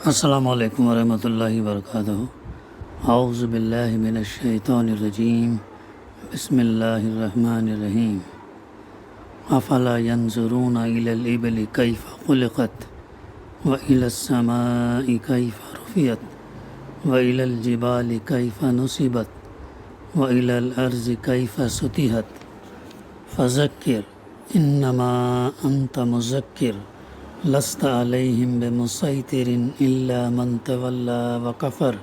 السلام علیکم ورحمۃ اللہ وبرکاتہ۔ اعوذ باللہ من الشیطان الرجیم، بسم اللہ الرحمن الرحیم۔ افلا ينظرون الى الابل کیف خلقت والى السماء کیف رفعت والى الجبال کیف نصبت والى الارض کیف سطحت فذکر انما انت مذکر لست علیہم بمسیطر الا من تولی وکفر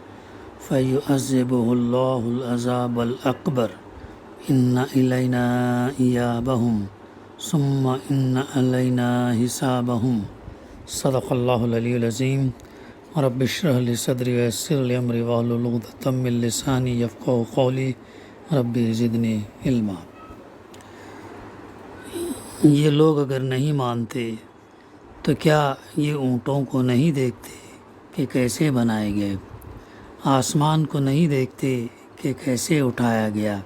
فیعذبہ اللہ العذاب الاکبر ان الینا ایابہم ثم ان علینا حسابہم۔ صدق اللہ العلی العظیم۔ رب اشرح لی صدری ویسر لی امری واحلل عقدۃ من لسانی یفقہوا قولی رب زدنی علما۔ یہ لوگ اگر نہیں مانتے تو کیا یہ اونٹوں کو نہیں دیکھتے کہ کیسے بنائے گئے، آسمان کو نہیں دیکھتے کہ کیسے اٹھایا گیا،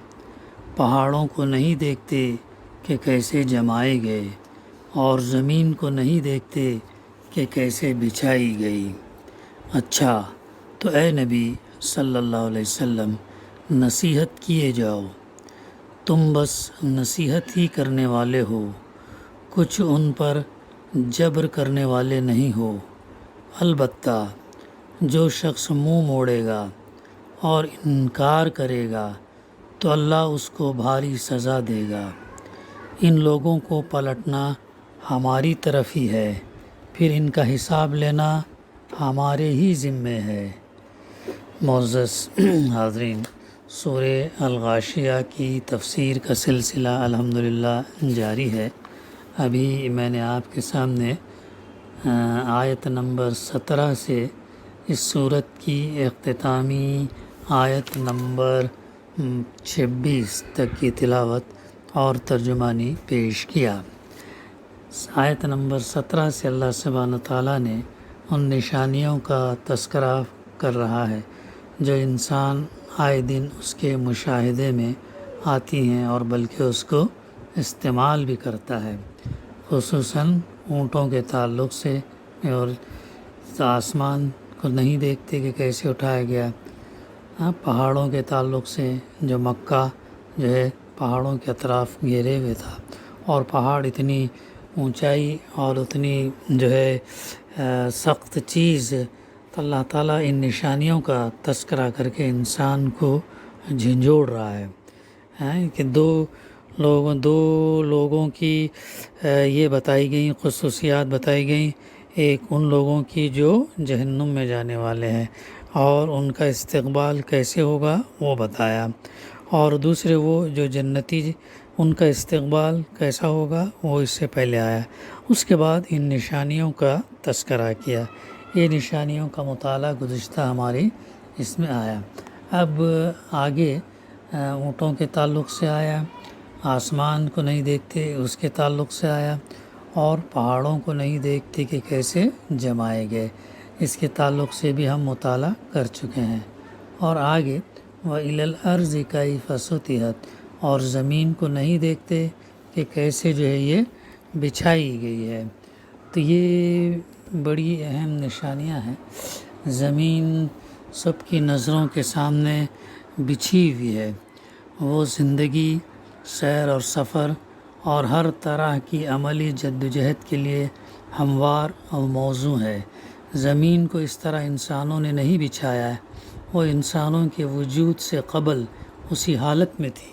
پہاڑوں کو نہیں دیکھتے کہ کیسے جمائے گئے، اور زمین کو نہیں دیکھتے کہ کیسے بچھائی گئی۔ اچھا تو اے نبی صلی اللہ علیہ وسلم، نصیحت کیے جاؤ، تم بس نصیحت ہی کرنے والے ہو، کچھ ان پر جبر کرنے والے نہیں ہو۔ البتہ جو شخص منہ موڑے گا اور انکار کرے گا تو اللہ اس کو بھاری سزا دے گا۔ ان لوگوں کو پلٹنا ہماری طرف ہی ہے، پھر ان کا حساب لینا ہمارے ہی ذمے ہے۔ معزز حاضرین، سورہ الغاشیہ کی تفسیر کا سلسلہ الحمدللہ جاری ہے۔ ابھی میں نے آپ کے سامنے آیت نمبر 17 سے اس صورت کی اختتامی آیت نمبر 26 تک کی تلاوت اور ترجمانی پیش کیا۔ آیت نمبر 17 سے اللہ سبحانہ تعالیٰ نے ان نشانیوں کا تذکرہ کر رہا ہے جو انسان آئے دن اس کے مشاہدے میں آتی ہیں اور بلکہ اس کو استعمال بھی کرتا ہے، خصوصاً اونٹوں کے تعلق سے، اور آسمان کو نہیں دیکھتے کہ کیسے اٹھایا گیا، پہاڑوں کے تعلق سے جو مکہ جو ہے پہاڑوں کے اطراف گھیرے ہوئے تھا، اور پہاڑ اتنی اونچائی اور اتنی جو ہے سخت چیز، تو اللہ تعالیٰ ان نشانیوں کا تذکرہ کر کے انسان کو جھنجھوڑ رہا ہے کہ دو لوگوں کی یہ بتائی گئیں خصوصیات بتائی گئیں، ایک ان لوگوں کی جو جہنم میں جانے والے ہیں اور ان کا استقبال کیسے ہوگا وہ بتایا، اور دوسرے وہ جو جنتی ان کا استقبال کیسا ہوگا وہ اس سے پہلے آیا۔ اس کے بعد ان نشانیوں کا تذکرہ کیا۔ یہ نشانیوں کا مطالعہ گزشتہ ہماری اس میں آیا۔ اب آگے اونٹوں کے تعلق سے آیا، آسمان کو نہیں دیکھتے اس کے تعلق سے آیا، اور پہاڑوں کو نہیں دیکھتے کہ کیسے جمائے گئے، اس کے تعلق سے بھی ہم مطالعہ کر چکے ہیں۔ اور آگے وَإِلَى الْأَرْضِ كَيْفَ سُطِحَتْ، اور زمین کو نہیں دیکھتے کہ کیسے جو ہے یہ بچھائی گئی ہے۔ تو یہ بڑی اہم نشانیاں ہیں۔ زمین سب کی نظروں کے سامنے بچھی ہوئی ہے، وہ زندگی، سیر اور سفر اور ہر طرح کی عملی جدوجہد کے لیے ہموار اور موزوں ہے۔ زمین کو اس طرح انسانوں نے نہیں بچھایا ہے، وہ انسانوں کے وجود سے قبل اسی حالت میں تھی،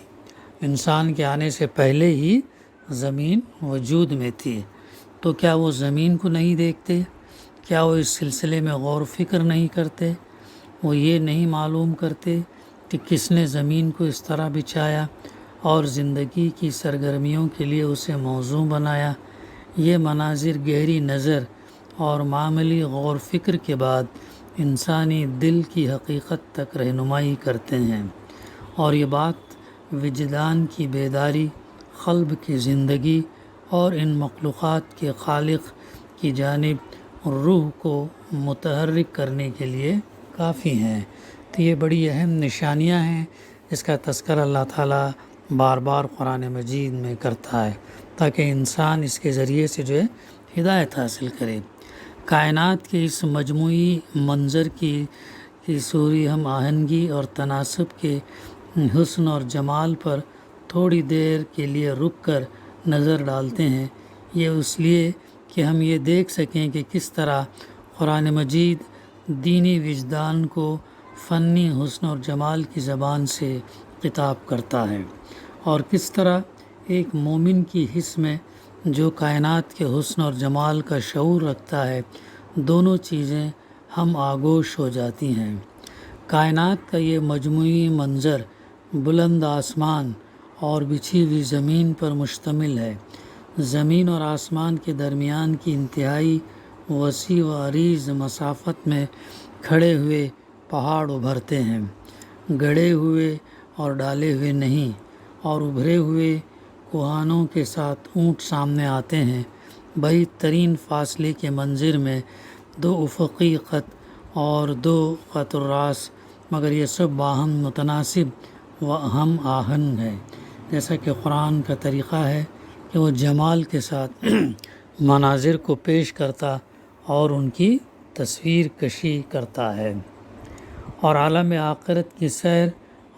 انسان کے آنے سے پہلے ہی زمین وجود میں تھی۔ تو کیا وہ زمین کو نہیں دیکھتے؟ کیا وہ اس سلسلے میں غور و فکر نہیں کرتے؟ وہ یہ نہیں معلوم کرتے کہ کس نے زمین کو اس طرح بچھایا اور زندگی کی سرگرمیوں کے لیے اسے موزوں بنایا؟ یہ مناظر گہری نظر اور معمولی غور فکر کے بعد انسانی دل کی حقیقت تک رہنمائی کرتے ہیں، اور یہ بات وجدان کی بیداری، قلب کی زندگی اور ان مخلوقات کے خالق کی جانب روح کو متحرک کرنے کے لیے کافی ہیں۔ تو یہ بڑی اہم نشانیاں ہیں، اس کا تذکرہ اللہ تعالیٰ بار بار قرآن مجید میں کرتا ہے تاکہ انسان اس کے ذریعے سے جو ہے ہدایت حاصل کرے۔ کائنات کے اس مجموعی منظر کی سوری ہم آہنگی اور تناسب کے حسن اور جمال پر تھوڑی دیر کے لیے رک کر نظر ڈالتے ہیں، یہ اس لیے کہ ہم یہ دیکھ سکیں کہ کس طرح قرآن مجید دینی وجدان کو فنی حسن اور جمال کی زبان سے خطاب کرتا ہے، اور کس طرح ایک مومن کی حس میں جو کائنات کے حسن اور جمال کا شعور رکھتا ہے، دونوں چیزیں ہم آگوش ہو جاتی ہیں۔ کائنات کا یہ مجموعی منظر بلند آسمان اور بچھی ہوئی زمین پر مشتمل ہے۔ زمین اور آسمان کے درمیان کی انتہائی وسیع و عریض مسافت میں کھڑے ہوئے پہاڑ ابھرتے ہیں، گڑھے ہوئے اور ڈالے ہوئے نہیں، اور ابھرے ہوئے کوہانوں کے ساتھ اونٹ سامنے آتے ہیں۔ بعید ترین فاصلے کے منظر میں دو افقی خط اور دو خط الراس، مگر یہ سب باہم متناسب و ہم آہنگ ہے، جیسا کہ قرآن کا طریقہ ہے کہ وہ جمال کے ساتھ مناظر کو پیش کرتا اور ان کی تصویر کشی کرتا ہے۔ اور عالم آخرت کی سیر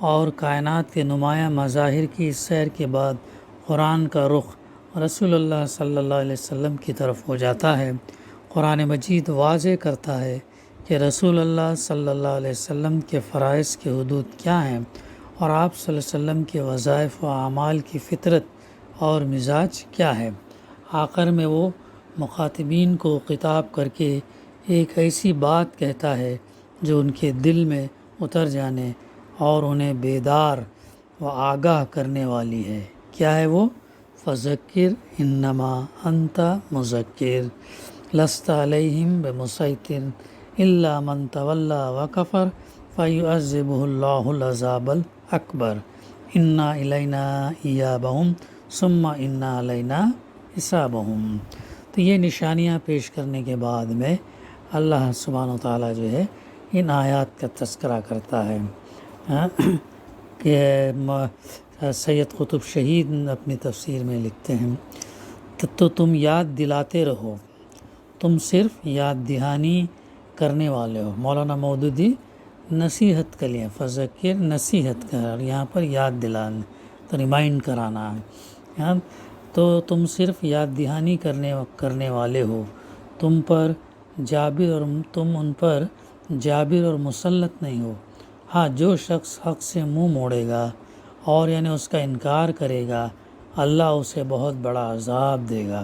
اور کائنات کے نمایاں مظاہر کی اس سیر کے بعد قرآن کا رخ رسول اللہ صلی اللہ علیہ وسلم کی طرف ہو جاتا ہے۔ قرآن مجید واضح کرتا ہے کہ رسول اللہ صلی اللہ علیہ وسلم کے فرائض کی حدود کیا ہیں، اور آپ صلی اللہ علیہ وسلم کے وظائف و اعمال کی فطرت اور مزاج کیا ہے۔ آخر میں وہ مخاطبین کو خطاب کر کے ایک ایسی بات کہتا ہے جو ان کے دل میں اتر جانے اور انہیں بیدار و آگاہ کرنے والی ہے۔ کیا ہے وہ؟ فذکر انما انت مذکر لست علیہم بمسیطر الا من تولی وکفر فیعذبہ اللہ العذاب الاکبر انا الینا ایابہم ثم انا علینا حسابہم۔ تو یہ نشانیاں پیش کرنے کے بعد میں اللہ سبحانہ و تعالیٰ جو ہے ان آیات کا تذکرہ کرتا ہے کہ سید قطب شہید اپنی تفسیر میں لکھتے ہیں تو تم یاد دلاتے رہو، تم صرف یاد دہانی کرنے والے ہو۔ مولانا مودودی نصیحت کے لیے فذکر نصیحت کر، یہاں پر یاد دلانا تو ریمائنڈ کرانا ہے، تو تم صرف یاد دہانی کرنے والے ہو، تم ان پر جابر اور مسلط نہیں ہو۔ ہاں، جو شخص حق سے منہ موڑے گا اور یعنی اس کا انکار کرے گا، اللہ اسے بہت بڑا عذاب دے گا۔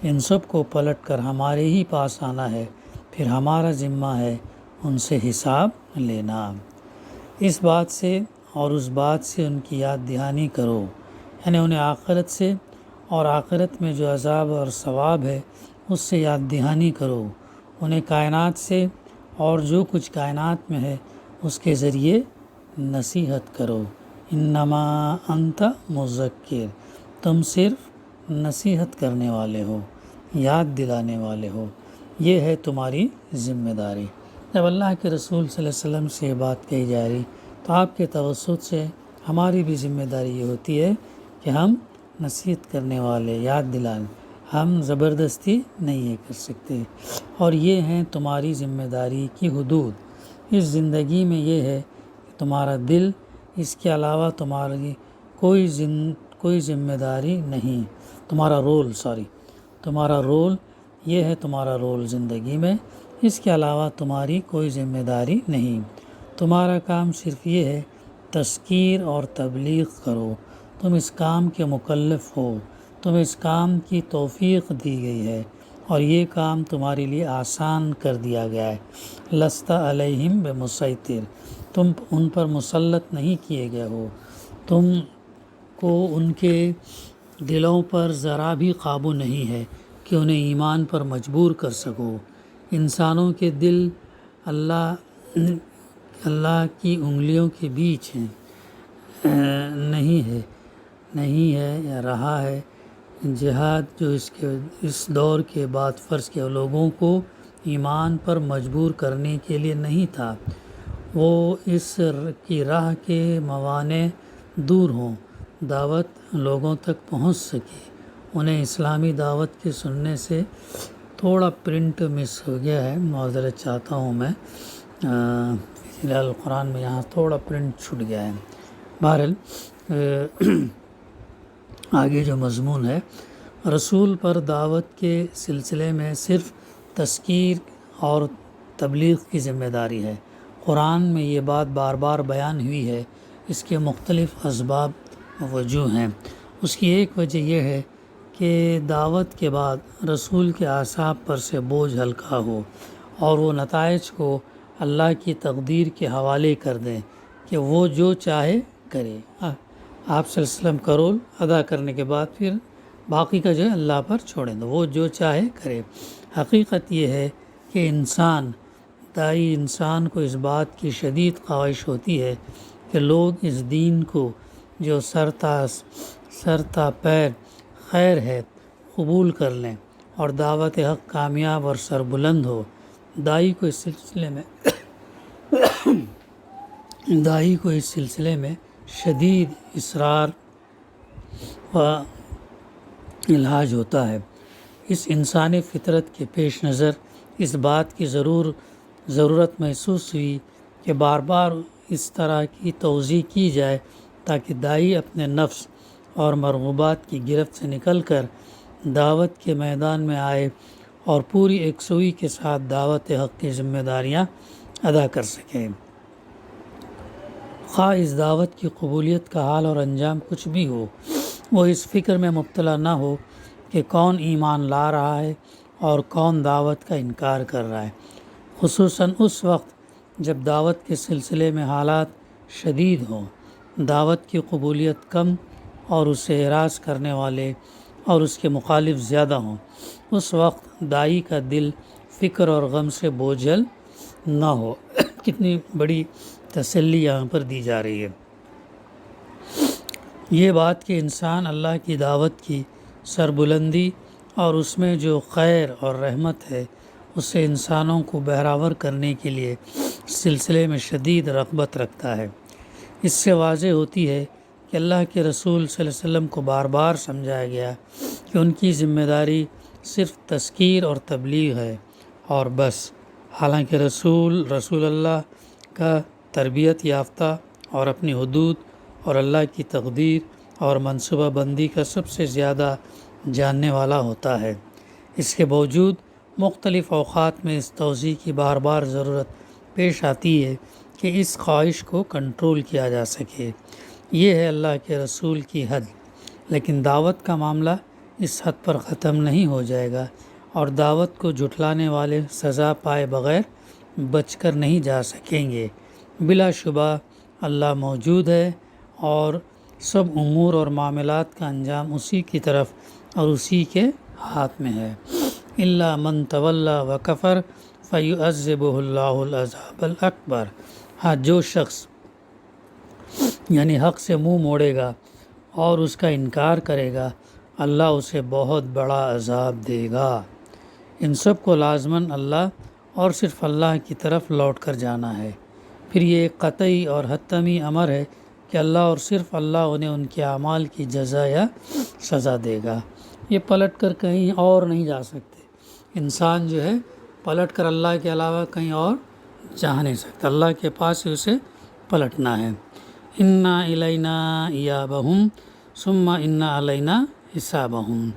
ان سب کو پلٹ کر ہمارے ہی پاس آنا ہے، پھر ہمارا ذمہ ہے ان سے حساب لینا۔ اس بات سے اور اس بات سے ان کی یاد دہانی کرو، یعنی انہیں آخرت سے اور آخرت میں جو عذاب اور ثواب ہے اس سے یاد دہانی کرو، انہیں کائنات سے اور جو کچھ کائنات میں ہے اس کے ذریعے نصیحت کرو۔ انما انت مذکر، تم صرف نصیحت کرنے والے ہو، یاد دلانے والے ہو، یہ ہے تمہاری ذمہ داری۔ جب اللہ کے رسول صلی اللہ علیہ وسلم سے یہ بات کہی جا رہی تو آپ کے توسط سے ہماری بھی ذمہ داری یہ ہوتی ہے کہ ہم نصیحت کرنے والے، یاد دلانے، ہم زبردستی نہیں یہ کر سکتے، اور یہ ہیں تمہاری ذمہ داری کی حدود۔ اس زندگی میں یہ ہے کہ تمہارا دل، اس کے علاوہ تمہاری کوئی ذمہ داری نہیں، تمہارا رول یہ ہے، تمہارا رول زندگی میں، اس کے علاوہ تمہاری کوئی ذمہ داری نہیں۔ تمہارا کام صرف یہ ہے تذکیر اور تبلیغ کرو، تم اس کام کے مکلف ہو، تمہیں اس کام کی توفیق دی گئی ہے اور یہ کام تمہارے لیے آسان کر دیا گیا ہے۔ لست علیہم بمسیطر، تم ان پر مسلط نہیں کیے گئے ہو، تم کو ان کے دلوں پر ذرا بھی قابو نہیں ہے کہ انہیں ایمان پر مجبور کر سکو۔ انسانوں کے دل اللہ کی انگلیوں کے بیچ ہیں، نہیں ہے یا رہا ہے۔ جہاد جو اس دور کے بعد فرض کے لوگوں کو ایمان پر مجبور کرنے کے لیے نہیں تھا، وہ اس کی راہ کے موانع دور ہوں، دعوت لوگوں تک پہنچ سکے، انہیں اسلامی دعوت کے سننے سے تھوڑا پرنٹ مس ہو گیا ہے، معذرت چاہتا ہوں میں، فی الحال قرآن میں یہاں تھوڑا پرنٹ چھوٹ گیا ہے۔ بہرحال آگے جو مضمون ہے، رسول پر دعوت کے سلسلے میں صرف تذکیر اور تبلیغ کی ذمہ داری ہے۔ قرآن میں یہ بات بار بار بیان ہوئی ہے۔ اس کے مختلف اسباب وجوہ ہیں۔ اس کی ایک وجہ یہ ہے کہ دعوت کے بعد رسول کے اعصاب پر سے بوجھ ہلکا ہو اور وہ نتائج کو اللہ کی تقدیر کے حوالے کر دیں کہ وہ جو چاہے کرے۔ آپ صلی اللہ علیہ وسلم کا رول ادا کرنے کے بعد پھر باقی کا جو ہے اللہ پر چھوڑیں دو، وہ جو چاہے کرے۔ حقیقت یہ ہے کہ داعی انسان کو اس بات کی شدید خواہش ہوتی ہے کہ لوگ اس دین کو جو سر تا پیر خیر ہے قبول کر لیں اور دعوت حق کامیاب اور سربلند ہو۔ داعی کو اس سلسلے میں شدید اصرار و الحاح ہوتا ہے۔ اس انسانی فطرت کے پیش نظر اس بات کی ضرورت محسوس ہوئی کہ بار بار اس طرح کی توضیح کی جائے تاکہ داعی اپنے نفس اور مرغوبات کی گرفت سے نکل کر دعوت کے میدان میں آئے اور پوری یکسوئی کے ساتھ دعوت حق کی ذمہ داریاں ادا کر سکے۔ خواہ اس دعوت کی قبولیت کا حال اور انجام کچھ بھی ہو، وہ اس فکر میں مبتلا نہ ہو کہ کون ایمان لا رہا ہے اور کون دعوت کا انکار کر رہا ہے، خصوصاً اس وقت جب دعوت کے سلسلے میں حالات شدید ہوں، دعوت کی قبولیت کم اور اسے اعراض کرنے والے اور اس کے مخالف زیادہ ہوں۔ اس وقت داعی کا دل فکر اور غم سے بوجھل نہ ہو۔ کتنی بڑی تسلی یہاں پر دی جا رہی ہے۔ یہ بات کہ انسان اللہ کی دعوت کی سربلندی اور اس میں جو خیر اور رحمت ہے اسے انسانوں کو بہراور کرنے کے لیے سلسلے میں شدید رغبت رکھتا ہے۔ اس سے واضح ہوتی ہے کہ اللہ کے رسول صلی اللہ علیہ وسلم کو بار بار سمجھایا گیا کہ ان کی ذمہ داری صرف تذکیر اور تبلیغ ہے اور بس۔ حالانکہ رسول اللہ کا تربیت یافتہ اور اپنی حدود اور اللہ کی تقدیر اور منصوبہ بندی کا سب سے زیادہ جاننے والا ہوتا ہے، اس کے باوجود مختلف اوقات میں اس توضیح کی بار بار ضرورت پیش آتی ہے کہ اس خواہش کو کنٹرول کیا جا سکے۔ یہ ہے اللہ کے رسول کی حد، لیکن دعوت کا معاملہ اس حد پر ختم نہیں ہو جائے گا اور دعوت کو جھٹلانے والے سزا پائے بغیر بچ کر نہیں جا سکیں گے۔ بلا شبہ اللہ موجود ہے اور سب امور اور معاملات کا انجام اسی کی طرف اور اسی کے ہاتھ میں ہے۔ الا من تولی وکفر فیعذبہ اللہ العذاب الاکبر۔ ہاں، جو شخص یعنی حق سے منہ موڑے گا اور اس کا انکار کرے گا، اللہ اسے بہت بڑا عذاب دے گا۔ ان سب کو لازماً اللہ اور صرف اللہ کی طرف لوٹ کر جانا ہے۔ پھر یہ ایک قطعی اور حتمی امر ہے کہ اللہ اور صرف اللہ انہیں ان کے اعمال کی جزا یا سزا دے گا۔ یہ پلٹ کر کہیں اور نہیں جا سکتے۔ انسان جو ہے پلٹ کر اللہ کے علاوہ کہیں اور جا نہیں سکتا، اللہ کے پاس ہی اسے پلٹنا ہے۔ انا الینا ایابہم ثم انا علینا حسابہم۔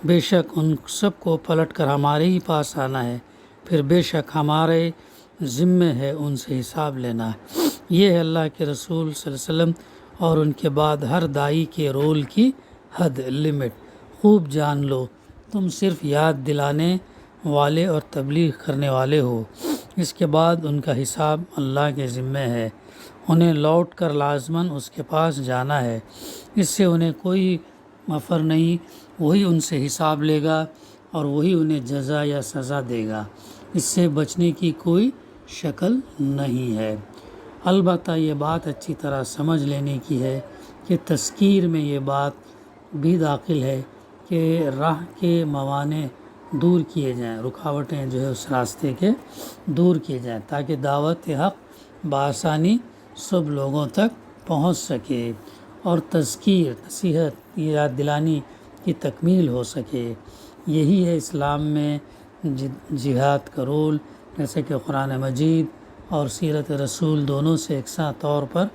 بے شک ان سب کو پلٹ کر ہمارے ہی پاس آنا ہے، پھر بے شک ہمارے ذمے ہے ان سے حساب لینا۔ یہ ہے اللہ کے رسول صلی اللہ علیہ وسلم اور ان کے بعد ہر داعی کے رول کی حد، لمٹ۔ خوب جان لو، تم صرف یاد دلانے والے اور تبلیغ کرنے والے ہو، اس کے بعد ان کا حساب اللہ کے ذمے ہے۔ انہیں لوٹ کر لازماً اس کے پاس جانا ہے، اس سے انہیں کوئی مفر نہیں، وہی ان سے حساب لے گا اور وہی انہیں جزا یا سزا دے گا، اس سے بچنے کی کوئی شکل نہیں ہے۔ البتہ یہ بات اچھی طرح سمجھ لینے کی ہے کہ تذکیر میں یہ بات بھی داخل ہے کہ راہ کے موانع دور کیے جائیں، رکاوٹیں جو ہے اس راستے کے دور کیے جائیں تاکہ دعوت حق بآسانی سب لوگوں تک پہنچ سکے اور تذکیر، نصیحت، یاد دلانی کی تکمیل ہو سکے۔ یہی ہے اسلام میں جہاد کا رول، جیسے کہ قرآن مجید اور سیرت رسول دونوں سے یکساں طور پر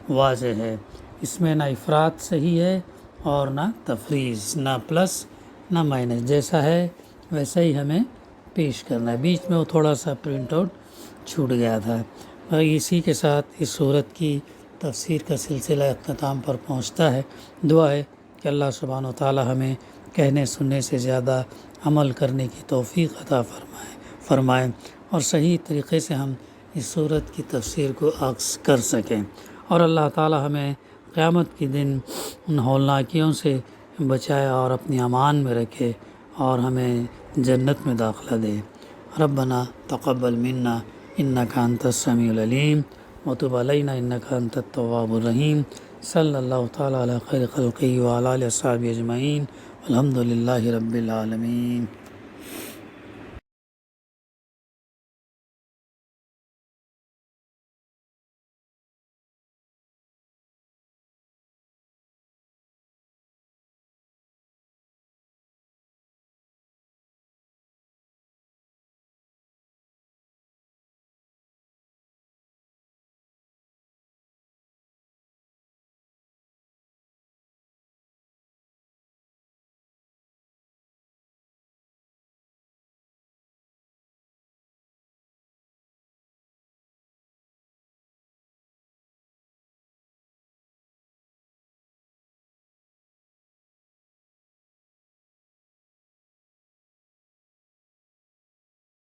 واضح ہے۔ اس میں نہ افراط صحیح ہے اور نہ تفریط، نہ پلس نہ مائنس، جیسا ہے ویسا ہی ہمیں پیش کرنا ہے۔ بیچ میں وہ تھوڑا سا پرنٹ آؤٹ چھوٹ گیا تھا۔ اور اسی کے ساتھ اس صورت کی تفسیر کا سلسلہ اختتام پر پہنچتا ہے۔ دعا ہے کہ اللہ سبحانہ و تعالی ہمیں کہنے سننے سے زیادہ عمل کرنے کی توفیق عطا فرمائے اور صحیح طریقے سے ہم اس صورت کی تفسیر کو عکس کر سکیں، اور اللہ تعالی ہمیں قیامت کے دن ان ہولناکیوں سے بچائے اور اپنی امان میں رکھے اور ہمیں جنت میں داخلہ دے۔ ربنا تقبل منا انک انت السمیع العلیم وتب علینا انک انت التواب الرحیم۔ صلی اللہ تعالی علی خیر خلقہ وعلی آلہ وصحبہ اجمعین، الحمد للہ رب العالمین۔